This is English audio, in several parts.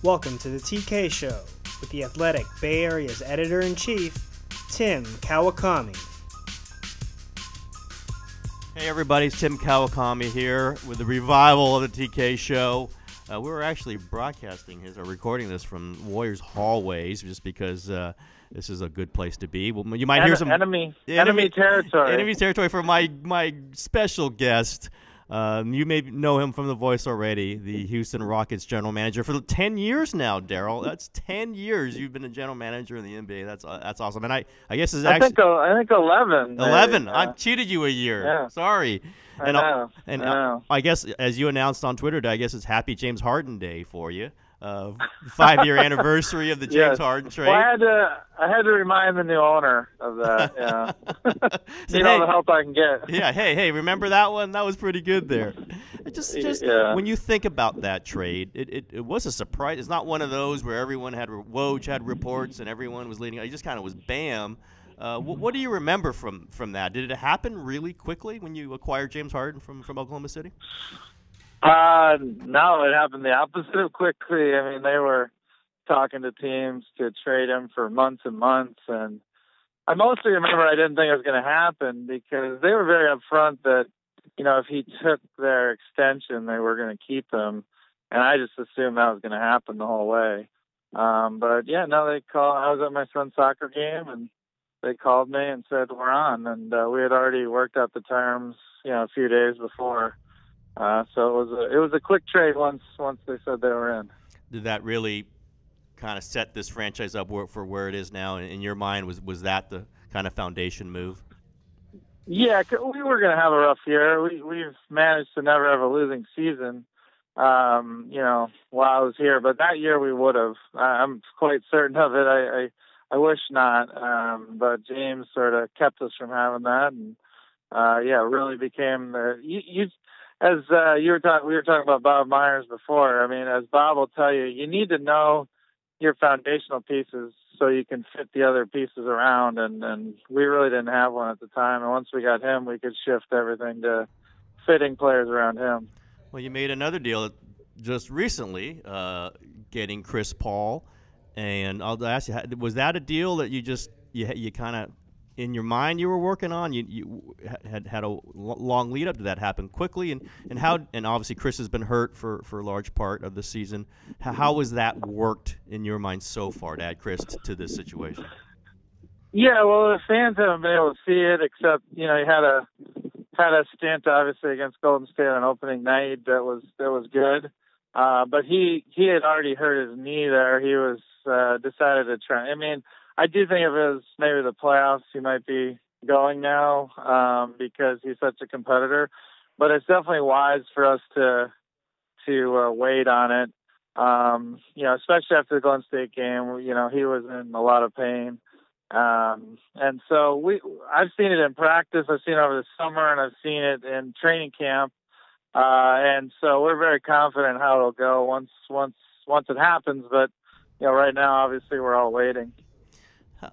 Welcome to the TK Show with the Athletic Bay Area's Editor-in-Chief, Tim Kawakami. Hey everybody, it's Tim Kawakami here with the revival of the TK Show. We were actually broadcasting or recording this from Warriors hallways just because this is a good place to be. Well, you might hear some enemy territory. Enemy territory for my special guest. You may know him from The Voice already, the Houston Rockets general manager for 10 years now, Daryl. That's 10 years you've been a general manager in the NBA. That's awesome. And I guess it's actually I think 11. 11. I've cheated you a year. Yeah. Sorry. I know. I guess as you announced on Twitter today, I guess it's Happy James Harden Day for you. 5-year anniversary of the James Harden trade. Well, I had to remind the new owner of that. Yeah. All the help I can get. Yeah. Hey, remember that one? That was pretty good there. When you think about that trade, it was a surprise. It's not one of those where everyone Woj had reports and everyone was leading. It just kind of was bam. What do you remember from that? Did it happen really quickly when you acquired James Harden from Oklahoma City? No, it happened the opposite of quickly. I mean, they were talking to teams to trade him for months and months, and I mostly remember I didn't think it was going to happen because they were very upfront that, if he took their extension, they were going to keep him, and I just assumed that was going to happen the whole way. But yeah, no, they called. I was at my son's soccer game, and they called me and said we're on, and we had already worked out the terms, a few days before. So it was a quick trade once they said they were in. Did that really kind of set this franchise up for where it is now? In your mind, was that the kind of foundation move? Yeah, we were going to have a rough year. We've managed to never have a losing season, while I was here. But that year we would have. I'm quite certain of it. I wish not. But James sort of kept us from having that, and it really became as we were talking about Bob Myers before. I mean, as Bob will tell you, you need to know your foundational pieces so you can fit the other pieces around. And we really didn't have one at the time. And once we got him, we could shift everything to fitting players around him. Well, you made another deal just recently, getting Chris Paul. And I'll ask you, was that a deal that you kind of, in your mind, you were working on? You had a long lead up to that happen quickly, and obviously Chris has been hurt for a large part of the season. How has that worked in your mind so far to add Chris to this situation? Yeah, well, the fans haven't been able to see it, except he had a stint obviously against Golden State on opening night that was good, but he had already hurt his knee there. He was decided to try. I mean, I do think if it was maybe the playoffs, he might be going now because he's such a competitor. But it's definitely wise for us to wait on it. Especially after the Golden State game, he was in a lot of pain. And so I've seen it in practice. I've seen it over the summer, and I've seen it in training camp. And so we're very confident how it'll go once it happens. But right now, obviously, we're all waiting.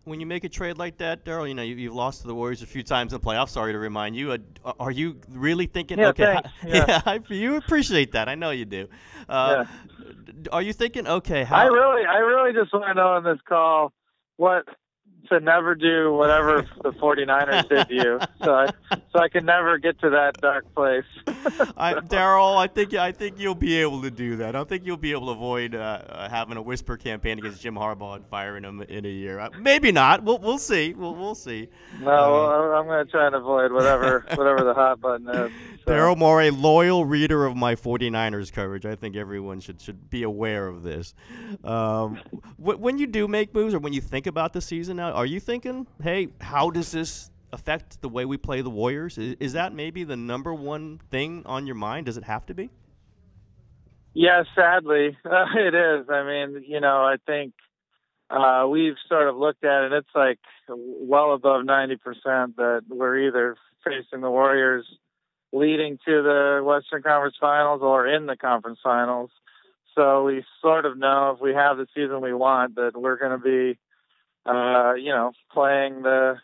When you make a trade like that, Daryl, you've lost to the Warriors a few times in the playoffs. Sorry to remind you. Are you really thinking? Yeah, okay, thanks. you appreciate that. I know you do. Yeah. Are you thinking? Okay, I really just want to know in this call what to never do whatever the 49ers did to you, so I can never get to that dark place. Daryl, I think you'll be able to do that. I think you'll be able to avoid having a whisper campaign against Jim Harbaugh and firing him in a year. Maybe not. We'll see. We'll see. No, I'm going to try and avoid whatever the hot button is. So. Daryl Morey, loyal reader of my 49ers coverage. I think everyone should be aware of this. When you do make moves or when you think about the season now, are you thinking, hey, how does this affect the way we play the Warriors? Is that maybe the number one thing on your mind? Does it have to be? Yeah, sadly, it is. I mean, I think we've sort of looked at it. It's like well above 90% that we're either facing the Warriors leading to the Western Conference Finals or in the conference finals. So we sort of know if we have the season we want that we're going to be, playing the,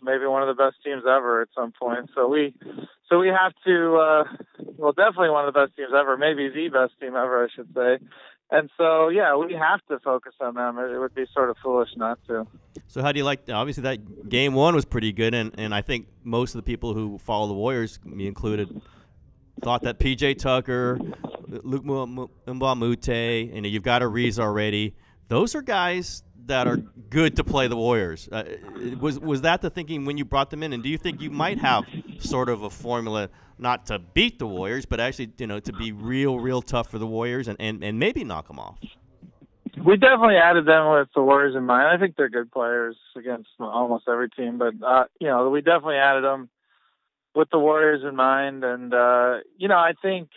maybe one of the best teams ever at some point. So we have to, definitely one of the best teams ever, maybe the best team ever, I should say. And so, yeah, we have to focus on them. It would be sort of foolish not to. So how do you like? Obviously, that game one was pretty good, and I think most of the people who follow the Warriors, me included, thought that P.J. Tucker, Luke Mbamute, you've got Ariza already. Those are guys that are good to play the Warriors. Was that the thinking when you brought them in? And do you think you might have sort of a formula, not to beat the Warriors, but actually, to be real tough for the Warriors and maybe knock them off? We definitely added them with the Warriors in mind. I think they're good players against almost every team, but we definitely added them with the Warriors in mind. And I think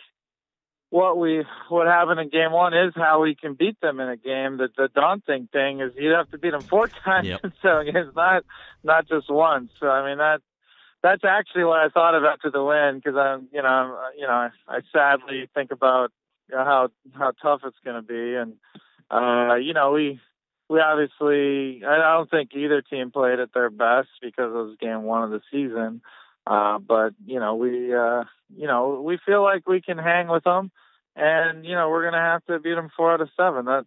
what happened in game one is how we can beat them in a game. The daunting thing is you'd have to beat them 4 times in 7 games, not just once. So I mean that's actually what I thought of after the win, because I sadly think about how tough it's going to be. And we obviously, I don't think either team played at their best because it was game one of the season. But we feel like we can hang with them, and we're going to have to beat them 4 out of 7. That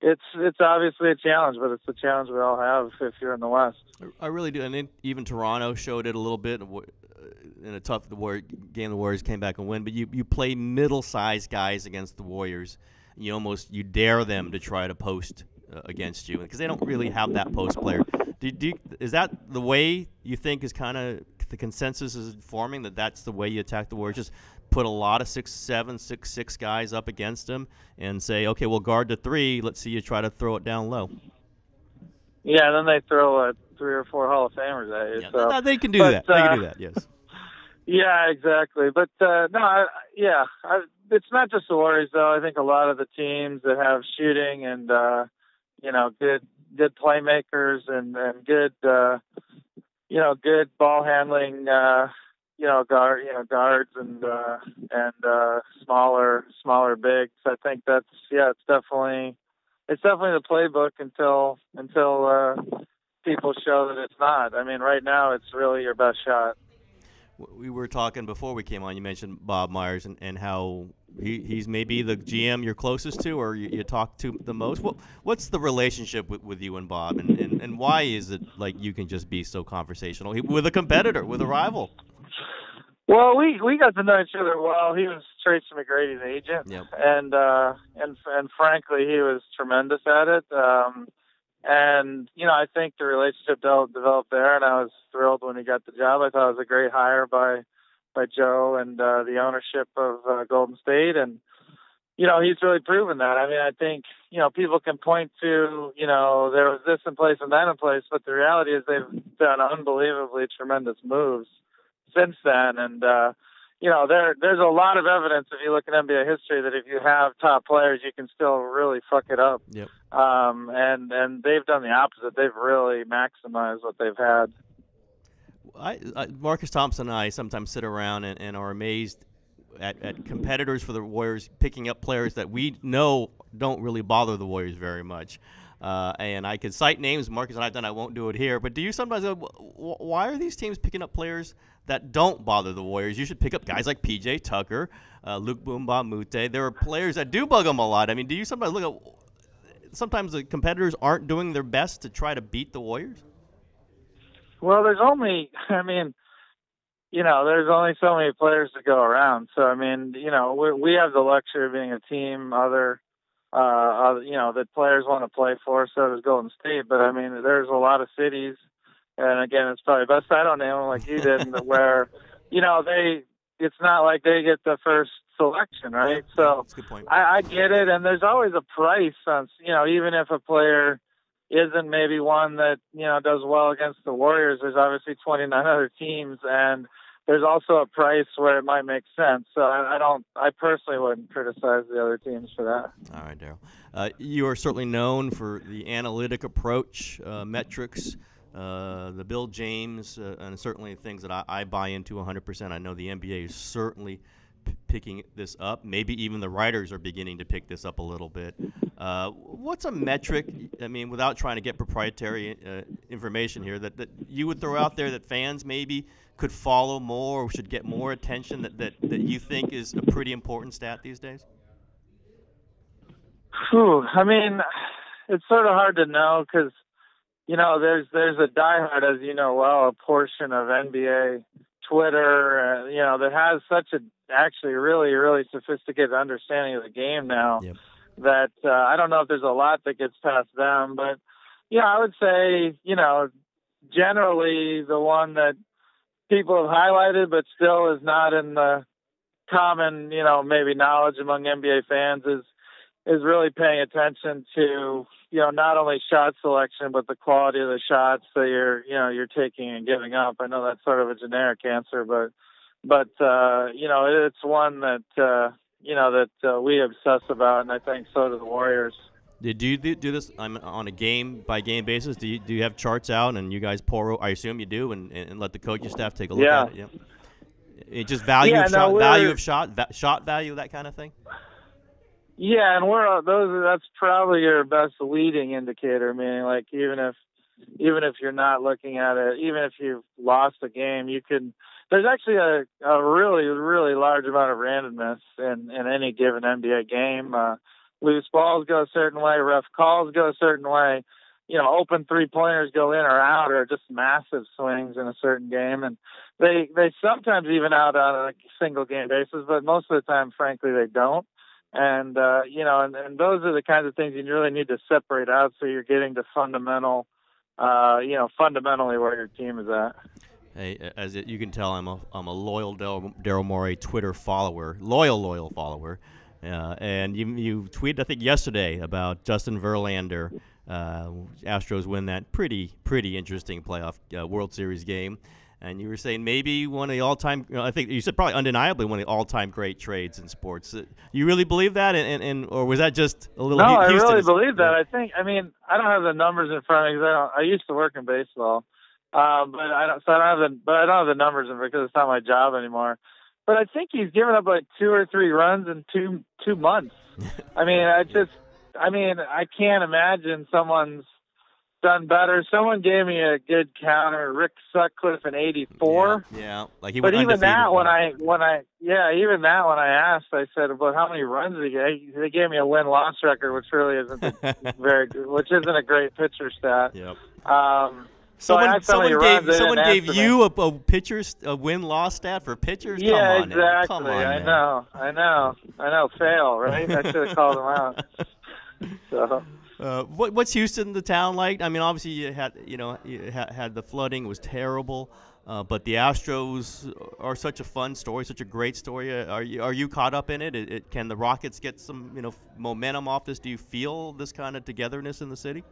it's obviously a challenge, but it's a challenge we all have if you're in the West. I really do, and even Toronto showed it a little bit in a tough game. The Warriors came back and win, but you play middle-sized guys against the Warriors. You dare them to try to post against you because they don't really have that post player. Is that the way you think is kind of the consensus is forming, that's the way you attack the Warriors? Just put a lot of 6'7", 6'6" guys up against them and say, okay, we'll guard the 3. Let's see you try to throw it down low. Yeah, then they throw 3 or 4 Hall of Famers at you. Yeah, so. they can do that. They can do that, yes. Yeah, exactly. But, it's not just the Warriors, though. I think a lot of the teams that have shooting and, good playmakers and good, good ball handling, guards and smaller bigs. I think it's definitely the playbook until people show that it's not. I mean, right now it's really your best shot. We were talking before we came on. You mentioned Bob Myers and how he's maybe the GM you're closest to, or you talk to the most. What's the relationship with you and Bob, and why is it like you can just be so conversational with a competitor, with a rival? Well, we got to know each other well. He was Tracy McGrady's agent, yep. and frankly, he was tremendous at it. I think the relationship developed there, and I was thrilled when he got the job. I thought it was a great hire by Joe and the ownership of Golden State, and he's really proven that. I mean, I think people can point to there was this in place and that in place, but the reality is they've done unbelievably tremendous moves since then, and there's a lot of evidence if you look at NBA history that if you have top players, you can still really fuck it up. Yep. And they've done the opposite. They've really maximized what they've had. Marcus Thompson and I sometimes sit around and are amazed at competitors for the Warriors picking up players that we know don't really bother the Warriors very much. And I could cite names Marcus and I've done. I won't do it here. But do you sometimes go, why are these teams picking up players that don't bother the Warriors? You should pick up guys like P.J. Tucker, Luke Mbamute. There are players that do bug them a lot. I mean, do you sometimes look at sometimes the competitors aren't doing their best to try to beat the Warriors? Well, there's only so many players to go around. So, I mean, we have the luxury of being a team, that players want to play for, so does Golden State. But, I mean, there's a lot of cities, and, again, it's probably best I don't name them like you did, where, it's not like they get the first selection, right? So that's a good point. I get it, and there's always a price on, even if a player isn't maybe one that, does well against the Warriors, there's obviously 29 other teams, and there's also a price where it might make sense. So I personally wouldn't criticize the other teams for that. All right, Daryl. You are certainly known for the analytic approach, metrics, the Bill James, and certainly things that I buy into 100%. I know the NBA is certainly picking this up. Maybe even the writers are beginning to pick this up a little bit. What's a metric, I mean, without trying to get proprietary information here, that you would throw out there that fans maybe could follow more or should get more attention that you think is a pretty important stat these days? Whew, I mean, it's sort of hard to know because there's a diehard, as you know well, a portion of NBA Twitter, that has such a actually really really sophisticated understanding of the game now Yep. that I don't know if there's a lot that gets past them, but I would say generally the one that people have highlighted, but still is not in the common maybe knowledge among NBA fans is really paying attention to not only shot selection but the quality of the shots that you're taking and giving up. I know that's sort of a generic answer, but it's one that we obsess about, and I think so do the Warriors. Did you do this on a game by game basis? Do you have charts out and you guys I assume you do, and let the coaching staff take a look at it? Yeah. It just value of shot, shot value, that kind of thing. Yeah, and that's probably your best leading indicator. Meaning, like even if you're not looking at it, even if you've lost a game, you can. There's actually a really really large amount of randomness in any given NBA game. Loose balls go a certain way, ref calls go a certain way. Open 3-pointers go in or out, or just massive swings in a certain game, and they sometimes even out on a single game basis, but most of the time, frankly, they don't. And and those are the kinds of things you really need to separate out, so you're getting to fundamentally where your team is at. Hey, as you can tell, I'm a loyal Daryl Morey Twitter follower, loyal follower, and you tweeted I think yesterday about Justin Verlander. Astros win that pretty interesting playoff World Series game, and you were saying maybe one of the all-time, I think you said probably undeniably one of the all-time great trades in sports. You really believe that, and or was that just a little? No, Houston I really believe that. I don't have the numbers in front of me because I used to work in baseball, but I don't have the numbers in because it's not my job anymore. But I think he's given up like 2 or 3 runs in two months. I can't imagine someone's done better. Someone gave me a good counter, Rick Sutcliffe in '84. Yeah, like he but went even that, undefeated. when I asked, I said, "Well, how many runs did he get?" They gave me a win-loss record, which really isn't very good, which isn't a great pitcher stat. Yep. Someone gave you a win-loss stat for pitchers. Yeah, Come on, exactly. Come on, I know. Fail, right? I should have called him out. So. What's Houston, the town, like? I mean, obviously you had the flooding was terrible, but the Astros are such a fun story, such a great story. Are you caught up in it? Can the Rockets get some momentum off this? Do you feel this kind of togetherness in the city?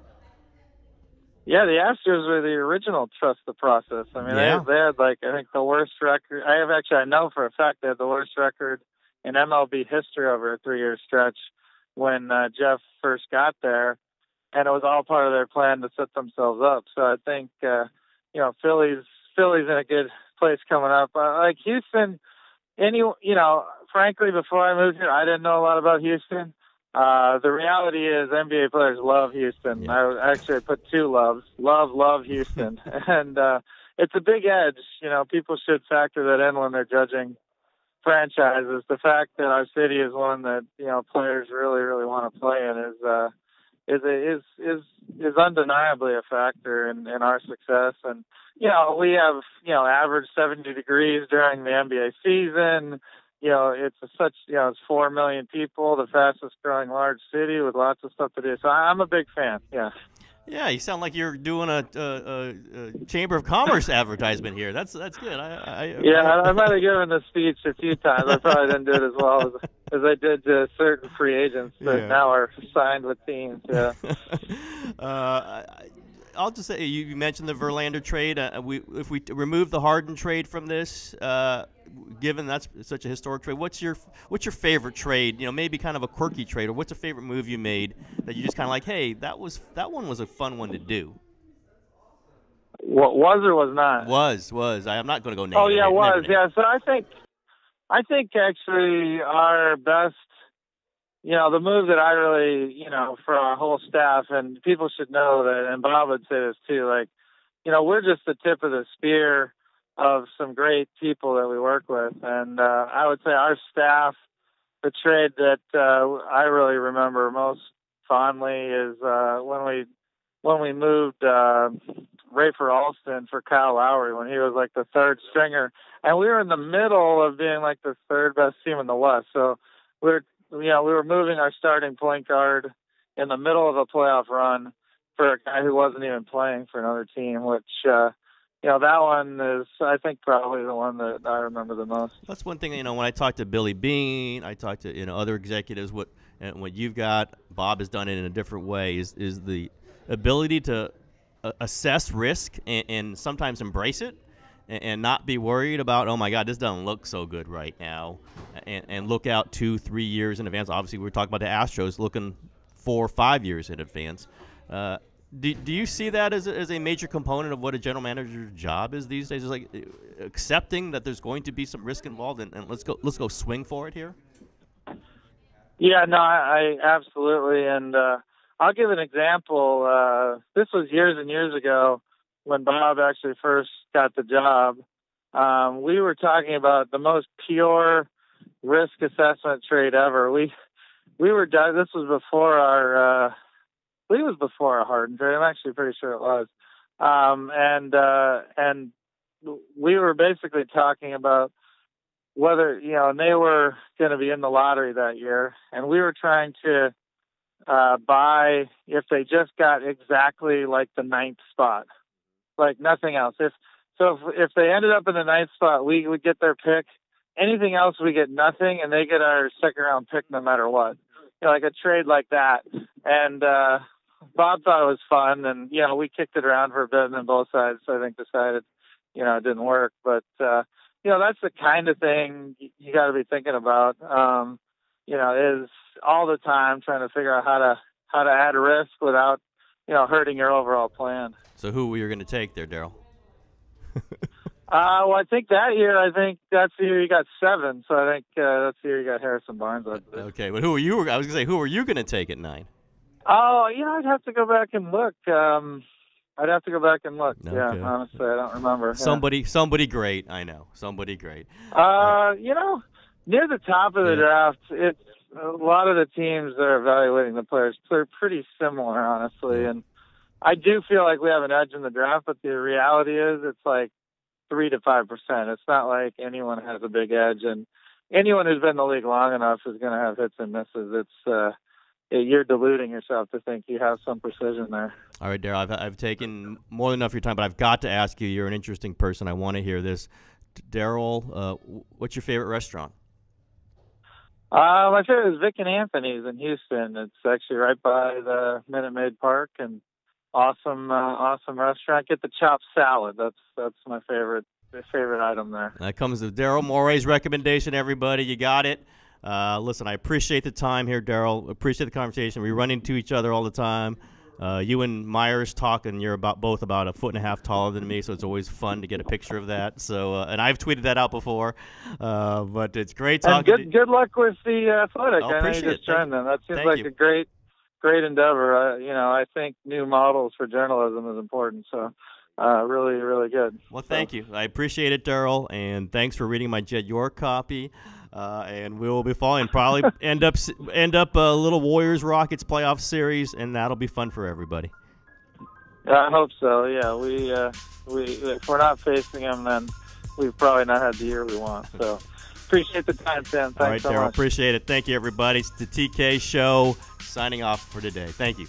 Yeah, the Astros were the original trust the process. I mean, they had I think the worst record. I know for a fact they had the worst record in MLB history over a 3-year stretch when Jeff first got there, and it was all part of their plan to set themselves up. So I think Philly's in a good place coming up. Like Houston, frankly, before I moved here, I didn't know a lot about Houston. The reality is NBA players love Houston. Yeah. I put 2 loves. Love Houston. And it's a big edge. People should factor that in when they're judging franchises. The fact that our city is one that, players really, really want to play in is undeniably a factor in our success. And, we have, average 70 degrees during the NBA season. It's 4 million people, the fastest growing large city with lots of stuff to do. So I'm a big fan. Yeah. Yeah, you sound like you're doing a Chamber of Commerce advertisement here. That's good. I might have given the speech a few times. I probably didn't do it as well as I did to certain free agents that now are signed with teams. Yeah. I'll just say you mentioned the Verlander trade. If we remove the Harden trade from this, given that's such a historic trade, what's your favorite trade? Maybe kind of a quirky trade, or what's a favorite move you made that you just kind of like? Hey, that one was a fun one to do. What was or was not? Was. I'm not going to go name. Oh yeah, it was. Yeah. So I think actually our best. The move that I really, for our whole staff, and people should know that, and Bob would say this too, we're just the tip of the spear of some great people that we work with. And I would say our staff the trade that I really remember most fondly is when we moved Rafer Alston for Kyle Lowry when he was like the third stringer, and we were in the middle of being like the third best team in the West. So we were moving our starting point guard in the middle of a playoff run for a guy who wasn't even playing for another team, which that one is, I think, probably the one that I remember the most. That's one thing, when I talk to Billy Beane, I talk to other executives, what you've got, Bob has done it in a different way, is the ability to assess risk and sometimes embrace it and not be worried about, oh my God, this doesn't look so good right now, and look out 2-3 years in advance. Obviously, we're talking about the Astros looking 4 or 5 years in advance. Do you see that as a major component of what a general manager's job is these days? Is like accepting that there's going to be some risk involved, and let's go swing for it here? Yeah, no, I absolutely. And I'll give an example. This was years and years ago when Bob actually first got the job. We were talking about the most pure risk assessment trade ever. We were done. This was before our. I believe it was before our Harden trade. I'm actually pretty sure it was. And we were basically talking about whether, and they were going to be in the lottery that year, and we were trying to buy if they just got exactly like the 9th spot, like nothing else. If they ended up in the 9th spot, we would get their pick. Anything else, we get nothing, and they get our second round pick no matter what. Like a trade like that. And Bob thought it was fun, and we kicked it around for a bit, and then both sides, I think, decided it didn't work. But that's the kind of thing you got to be thinking about. Is all the time trying to figure out how to add risk without hurting your overall plan. So who were you going to take there, Daryl? Well, I think that's the year you got 7. So I think that's the year you got Harrison Barnes. Okay, but who were you? I was going to say, who were you going to take at 9? Oh, I'd have to go back and look. Okay. Yeah, honestly, I don't remember. Somebody great. I know. Somebody great. Near the top of the draft, it's a lot of the teams that are evaluating the players. They're pretty similar, honestly. And I do feel like we have an edge in the draft, but the reality is it's like 3 to 5%. It's not like anyone has a big edge, and anyone who's been in the league long enough is going to have hits and misses. You're deluding yourself to think you have some precision there. All right, Daryl, I've taken more than enough of your time, but I've got to ask you. You're an interesting person. I want to hear this. Daryl, what's your favorite restaurant? My favorite is Vic and Anthony's in Houston. It's actually right by the Minute Maid Park, and awesome restaurant. Get the chopped salad. That's my favorite item there. That comes with Daryl Morey's recommendation. Everybody, you got it. Listen, I appreciate the time here, Daryl. Appreciate the conversation. We run into each other all the time. You and Myers talk, and you're both about 1.5 feet taller than me, so it's always fun to get a picture of that. So, and I've tweeted that out before, but it's great talking. And good luck with the Athletic. I know you just joined them. That seems like a great endeavor. I think new models for journalism is important. So, really, really good. Well, thank you. I appreciate it, Daryl, and thanks for reading my Jed York copy. And we will be following. Probably end up a little Warriors Rockets playoff series, and that'll be fun for everybody. I hope so. Yeah, we if we're not facing them, then we've probably not had the year we want. So appreciate the time, Tim. Thanks All right, so Daryl. much. Appreciate it. Thank you, everybody. It's the TK Show signing off for today. Thank you.